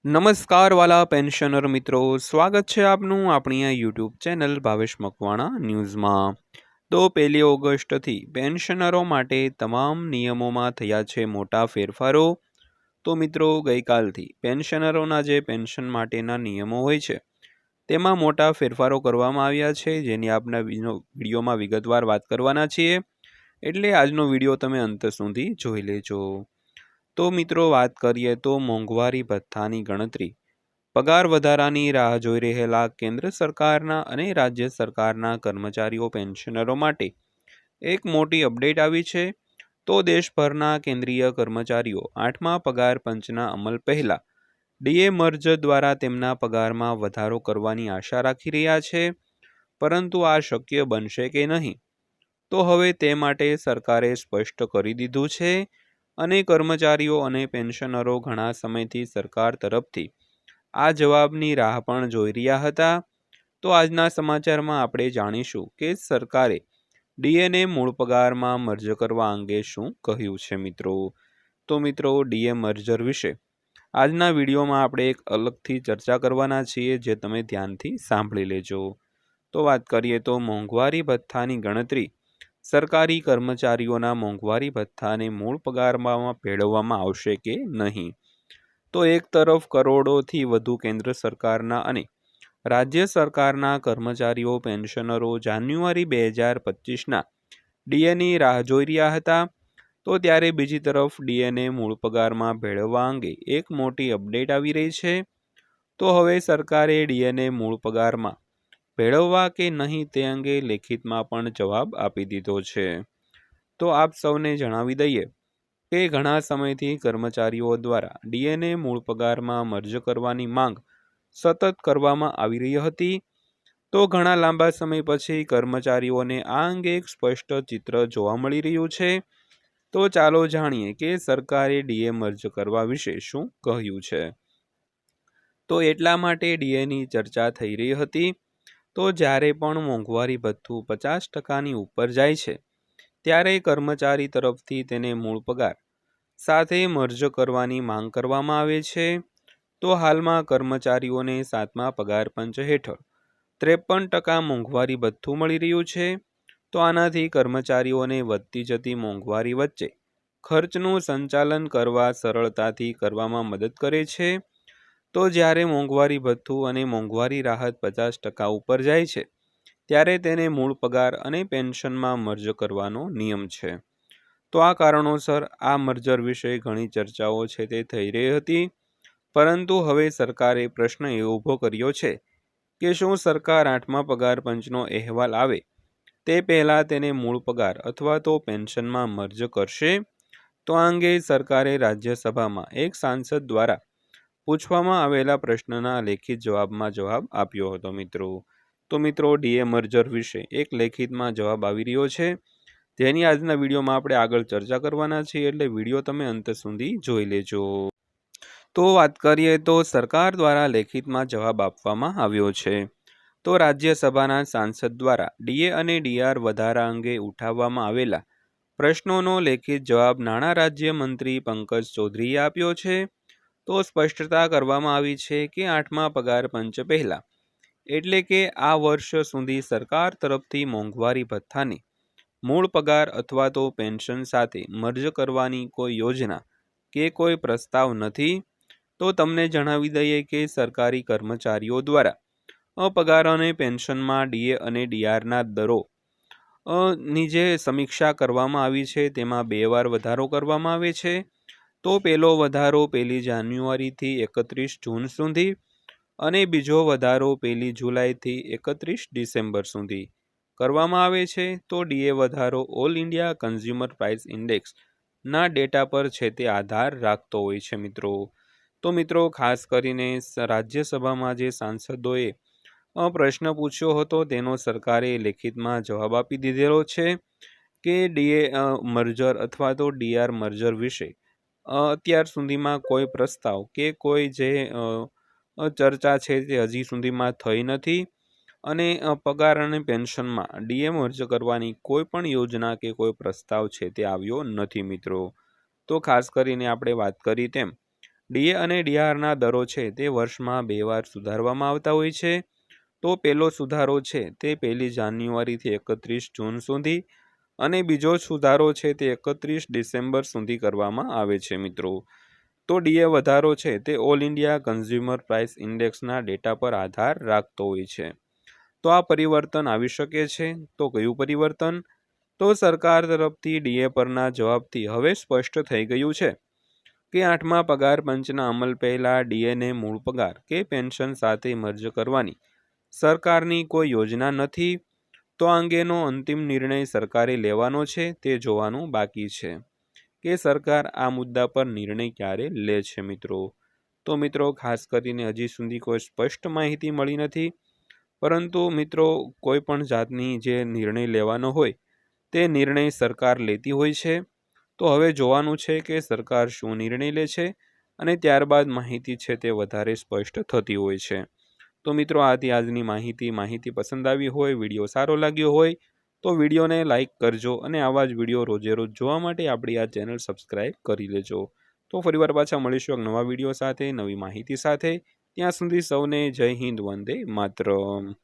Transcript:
નમસ્કાર વાલા પેન્શનર મિત્રો, સ્વાગત છે આપનું આપણી આ યુટ્યુબ ચેનલ ભાવેશ મકવાણા ન્યૂઝમાં। તો 1 ઓગસ્ટથી પેન્શનરો માટે તમામ નિયમોમાં થયા છે મોટા ફેરફારો। તો મિત્રો, ગઈકાલથી પેન્શનરોના જે પેન્શન માટેના નિયમો હોય છે તેમાં મોટા ફેરફારો કરવામાં આવ્યા છે, જેની આપણા વિડીયોમાં વિગતવાર વાત કરવાના છીએ, એટલે આજનો વિડીયો તમે અંત સુધી જોઈ લેજો। તો મિત્રો, વાત કરીએ તો મોંઘવારી ભથ્થાની ગણતરી। પગાર વધારાની રાહ જોઈ રહેલા કેન્દ્ર સરકારના અને રાજ્ય સરકારના કર્મચારીઓ પેન્શનરો માટે એક મોટી અપડેટ આવી છે। તો દેશભરના કેન્દ્રીય કર્મચારીઓ 8મા પગાર પંચના અમલ પહેલા ડીએ મર્જ દ્વારા તેમના પગારમાં વધારો કરવાની આશા રાખી રહ્યા છે, પરંતુ આ શક્ય બનશે કે નહીં, તો હવે તે માટે સરકારે સ્પષ્ટ કરી દીધું છે અને કર્મચારીઓ અને પેન્શનરો ઘણા સમયથી સરકાર તરફથી આ જવાબની રાહ પણ જોઈ રહ્યા હતા। તો આજના સમાચારમાં આપણે જાણીશું કે સરકારે ડીએને મૂળ પગારમાં મર્જ કરવા અંગે શું કહ્યું છે મિત્રો। તો મિત્રો, ડીએ મર્જર વિશે આજના વિડીયોમાં આપણે એક અલગથી ચર્ચા કરવાના છીએ, જે તમે ધ્યાનથી સાંભળી લેજો। તો વાત કરીએ તો મોંઘવારી ભથ્થાની ગણતરી। સરકારી કર્મચારીઓના મોંઘવારી ભથ્થાને મૂળ પગારમાં ભેળવવામાં આવશે કે નહીં। તો એક તરફ કરોડોથી વધુ કેન્દ્ર સરકારના અને રાજ્ય સરકારના કર્મચારીઓ પેન્શનરો જાન્યુઆરી 2025ના ડીએની રાહ જોઈ રહ્યા હતા, તો ત્યારે બીજી તરફ ડીએને મૂળ પગારમાં ભેળવવા અંગે એક મોટી અપડેટ આવી રહી છે। તો હવે સરકારે ડીએને મૂળ પગારમાં ભેળવવા કે નહીં તે અંગે લેખિતમાં પણ જવાબ આપી દીધો છે। તો આપ સૌને જણાવી દઈએ કે ઘણા સમયથી કર્મચારીઓ દ્વારા ડીએને મૂળ પગારમાં મર્જ કરવાની માંગ સતત કરવામાં આવી રહી હતી। તો ઘણા લાંબા સમય પછી કર્મચારીઓને આ અંગે એક સ્પષ્ટ ચિત્ર જોવા મળી રહ્યું છે। તો ચાલો જાણીએ કે સરકારે ડીએ મર્જ કરવા વિશે શું કહ્યું છે। તો એટલા માટે ડીએની ચર્ચા થઈ રહી હતી। તો જ્યારે પણ મોંઘવારી ભથ્થું 50%ની ઉપર જાય છે, ત્યારે કર્મચારી તરફથી તેને મૂળ પગાર સાથે મર્જ કરવાની માંગ કરવામાં આવે છે। તો હાલમાં કર્મચારીઓને 7મા પગાર પંચ હેઠળ 53% મોંઘવારી ભથ્થું મળી રહ્યું છે। તો આનાથી કર્મચારીઓને વધતી જતી મોંઘવારી વચ્ચે ખર્ચનું સંચાલન કરવા સરળતાથી કરવામાં મદદ કરે છે। તો જ્યારે મોંઘવારી ભથ્થું અને મોંઘવારી રાહત 50% ઉપર જાય છે, ત્યારે તેને મૂળ પગાર અને પેન્શનમાં મર્જ કરવાનો નિયમ છે। તો આ કારણોસર આ મર્જર વિશે ઘણી ચર્ચાઓ છે તે થઈ રહી હતી, પરંતુ હવે સરકારે પ્રશ્ન એ ઊભો કર્યો છે કે શું સરકાર 8મા પગાર પંચનો અહેવાલ આવે તે પહેલાં તેને મૂળ પગાર અથવા તો પેન્શનમાં મર્જ કરશે। તો આ અંગે સરકારે રાજ્યસભામાં એક સાંસદ દ્વારા પૂછવામાં આવેલા પ્રશ્નના લેખિત જવાબમાં જવાબ આપ્યો હતો મિત્રો। તો મિત્રો, ડીએ મર્જર વિશે એક લેખિતમાં જવાબ આવી રહ્યો છે, જેની આજના વિડીયોમાં આપણે આગળ ચર્ચા કરવાના છીએ, એટલે વિડીયો તમે અંત સુધી જોઈ લેજો। તો વાત કરીએ તો સરકાર દ્વારા લેખિતમાં જવાબ આપવામાં આવ્યો છે। તો રાજ્યસભાના સાંસદ દ્વારા ડીએ અને ડીઆર વધારા અંગે ઉઠાવવામાં આવેલા પ્રશ્નોનો લેખિત જવાબ નાણાં રાજ્ય મંત્રી પંકજ ચૌધરીએ આપ્યો છે। તો સ્પષ્ટતા કરવામાં આવી છે કે 8મા પગાર પંચ પહેલા, એટલે કે આ વર્ષ સુધી સરકાર તરફથી મોંઘવારી ભથ્થાને મૂળ પગાર અથવા તો પેન્શન સાથે મર્જ કરવાની કોઈ યોજના કે કોઈ પ્રસ્તાવ નથી। તો તમને જણાવી દઈએ કે સરકારી કર્મચારીઓ દ્વારા પગાર અને પેન્શનમાં ડીએ અને ડીઆરના દરો ની જે સમીક્ષા કરવામાં આવી છે તેમાં 2 વાર વધારો કરવામાં આવે છે। તો પહેલો વધારો 1 જાન્યુઆરીથી 31 જૂન સુધી અને બીજો વધારો 1 જુલાઈથી 31 ડિસેમ્બર સુધી કરવામાં આવે છે। તો ડીએ વધારો all India consumer price index ના ડેટા પર છે તે આધાર રાખતો હોય છે મિત્રો। તો મિત્રો, ખાસ કરીને રાજ્યસભામાં જે સાંસદોએ પ્રશ્ન પૂછ્યો હતો તેનો સરકારે લેખિતમાં જવાબ આપી દીધેલો છે કે ડીએ મર્જર અથવા તો ડીઆર મર્જર વિશે અત્યાર સુધીમાં કોઈ પ્રસ્તાવ કે કોઈ જે ચર્ચા છે તે હજી સુધીમાં થઈ નથી અને પગાર અને પેન્શનમાં ડીએ મર્જ કરવાની કોઈ પણ યોજના કે કોઈ પ્રસ્તાવ છે તે આવ્યો નથી મિત્રો। તો ખાસ કરીને આપણે વાત કરી તેમ ડીએ અને ડીઆરના દરો છે તે વર્ષમાં 2 વાર સુધારવામાં આવતા હોય છે. તો પહેલો સુધારો છે તે 1 જાન્યુઆરીથી 31 જૂન સુધી અને બીજો સુધારો છે તે 31 ડિસેમ્બર સુધી કરવામાં આવે છે મિત્રો. તો ડીએ વધારો છે તે ઓલ ઇન્ડિયા કન્ઝ્યુમર પ્રાઇસ ઇન્ડેક્સના ડેટા પર આધાર રાખતો હોય છે. તો આ પરિવર્તન આવી શકે છે. તો કયું પરિવર્તન? તો સરકાર તરફથી ડીએ પરના જવાબથી હવે સ્પષ્ટ થઈ ગયું છે કે 8મા પગાર પંચના અમલ પહેલા ડીએને મૂળ પગાર કે પેન્શન સાથે મર્જ કરવાની સરકારની કોઈ યોજના નથી. તો આ અંગેનો અંતિમ નિર્ણય સરકારે લેવાનો છે. તે જોવાનું બાકી છે કે સરકાર આ મુદ્દા પર નિર્ણય ક્યારે લે છે મિત્રો. તો મિત્રો ખાસ કરીને હજી સુધી કોઈ સ્પષ્ટ માહિતી મળી નથી, પરંતુ મિત્રો કોઈ પણ જાતની જે નિર્ણય લેવાનો હોય તે નિર્ણય સરકાર લેતી હોય છે. તો હવે જોવાનું છે કે સરકાર શું નિર્ણય લે છે અને ત્યારબાદ માહિતી છે તે વધારે સ્પષ્ટ થતી હોય છે. તો મિત્રો આજની માહિતી પસંદ આવી હોય, વિડીયો સારો લાગ્યો હોય તો વિડીયોને લાઇક કરજો અને આવા જ વિડીયો રોજે રોજ જોવા માટે આપણી આ ચેનલ સબસ્ક્રાઈબ કરી લેજો. તો ફરીવાર પાછા મળીશું એક નવા વિડીયો સાથે, નવી માહિતી સાથે. ત્યાં સુધી સૌને જય હિન્દ, વંદે માતરમ.